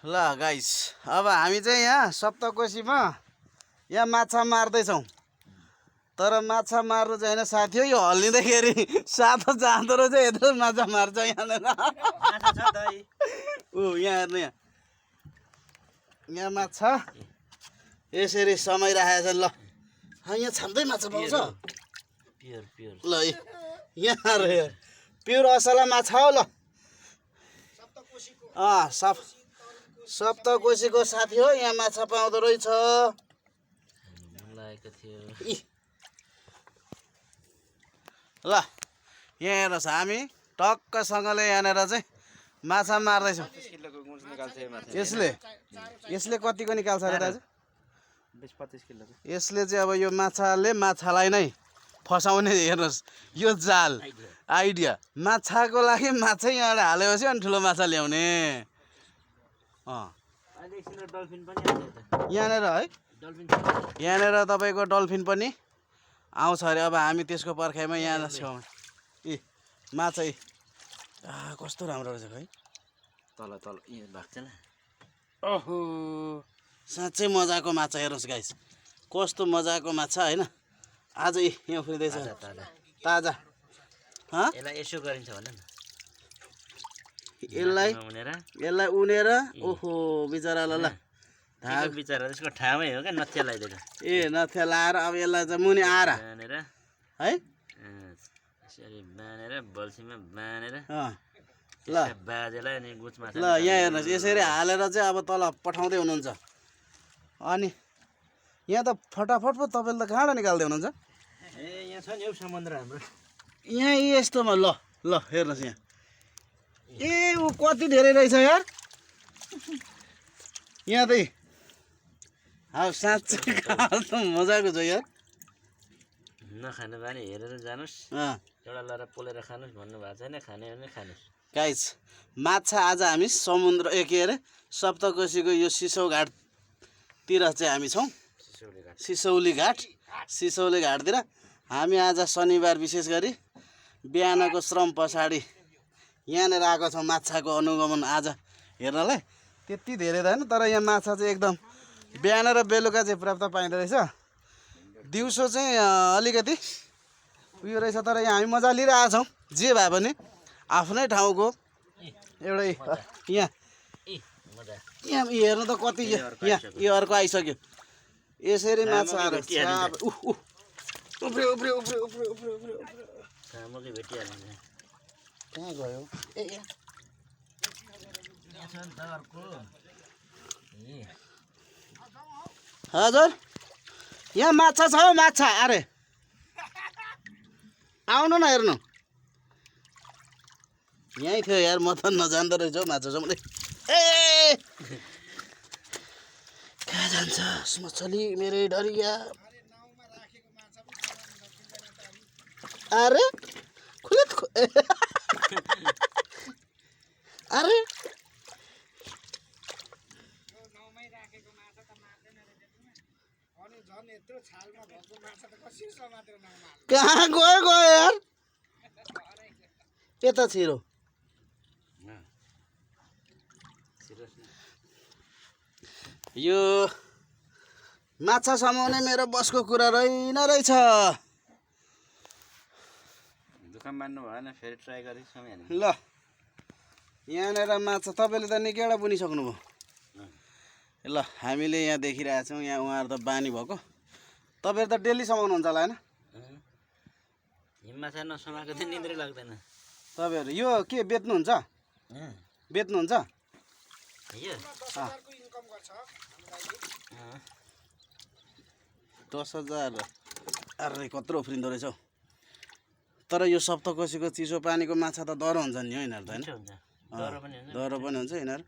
ल गाइस अब हामी चाहिँ यहाँ सप्तकोशीमा यहाँ माछा मार्दैछौँ। तर माछा मार्नु चाहिँ होइन साथी हो, यो हल्लिँदाखेरि सातो जाँदो रहेछ। यत्रो माछा मार्छ यहाँनिर। ऊ यहाँ हेर्नु, यहाँ माछा यसरी समाइराखेको छ। ल यहाँ छाम्दै माछा पाउँछ। ल यहाँ रह्यो प्योर असला माछा हो। ल सप्तकोशीको साथी हो, यहाँ माछा पाउँदो रहेछ। ल यहाँ हेर्नुहोस्, हामी टक्कसँगले यहाँनिर चाहिँ माछा मार्दैछौँ। यसले कतिको निकाल्छ अरे दाजु? 20-25 किलो। यसले चाहिँ अब यो माछाले माछालाई नै फसाउने, हेर्नुहोस् यो जाल आइडिया। माछाको लागि माछा यहाँबाट हालेपछि अनि ठुलो माछा ल्याउने। यहाँनिर है, यहाँनिर तपाईँको डल्फिन पनि आउँछ अरे। अब हामी त्यसको पर्खाइमा यहाँ छौँ। माछा कस्तो राम्रो रहेछ है। तल भाग्छ न। ओहो साँच्चै मजाको माछा। हेर्नुहोस् गाइस कस्तो मजाको माछा होइन। आज यहाँ उफ्रिँदैछ ताजा। यसलाई यसो गरिन्छ भन न। यसलाई उनेर ओहो बिचरालाई ल बिचरा त्यसको ठामै हो क्या, नथिया लगाइदिएको। नथिया लाएर अब यसलाई चाहिँ मुनि आएर है यसरी बाँधेर बल्छीमा बाँधेर ल बाजेलाई अनि गुच माछा। ल यहाँ हेर्नुहोस्, यसरी हालेर चाहिँ अब तल पठाउँदै हुनुहुन्छ। अनि यहाँ त फटाफट पो तपाईँले त कहाँबाट निकाल्दै हुनुहुन्छ? यहाँ छ नि समुद्र हाम्रो यहाँ यस्तोमा। ल ल हेर्नुहोस् यहाँ, ऊ कति धेरै रहेछ यार यहाँ त। अब साँच्चै मजाको छ यार। नखाने बानी हेरेर जानुहोस्, एउटा लएर पोलेर खानुहोस् भन्नुभएको छैन। खाने भने खानुहोस्। गाइस माछा आज हामी समुद्र के अरे सप्तकोशीको यो सिसौ घाटतिर चाहिँ हामी छौँ। सिसौली घाटतिर हामी आज शनिबार विशेष गरी बिहानको श्रम पछाडि यहाँनिर आएको छौँ माछाको अनुगमन आज हेर्नलाई। त्यति धेरै त होइन, तर यहाँ माछा चाहिँ एकदम बिहान र बेलुका चाहिँ प्राप्त पाइँदो रहेछ। दिउँसो चाहिँ अलिकति उयो रहेछ, तर यहाँ हामी मजा लिइरहेको छौँ। जे भए पनि आफ्नै ठाउँको एउटै यहाँ हेर्नु त कति यहाँ यो अर्को आइसक्यो। यसरी माछाहरू उफ्रियो कहाँ गयो? हजुर यहाँ माछा छ हौ, माछा। अरे आउनु न हेर्नु। यहीँ थियो यार, म त नजान्दो रहेछ हौ माछा समुद्र। कहाँ जान्छ मछली मेरै डरिया? अरे खुलेत अरे कहाँ गयो यार? यता छिरो। यो माछा समाउने मेरो बसको कुरा रहेछ। दुःख मान्नु भएन, फेरि ट्राई गरी समय। ल यहाँनिर माछा तपाईँले त निकैवटा बुनिसक्नुभयो। ल हामीले यहाँ देखिरहेको छौँ, यहाँ उहाँहरू त बानी भएको। तपाईँहरू त डेली समाउनुहुन्छ होला होइन? माछा नसमाएको त निन्द्रै लाग्दैन। तपाईँहरू यो के बेच्नुहुन्छ? 10,000। अरे कत्रो उफ्रिँदो रहेछ हौ। तर यो सप्तकोशीको चिसो पानीको माछा त डर हुन्छ नि यिनीहरू त होइन? डर पनि हुन्छ यिनीहरू।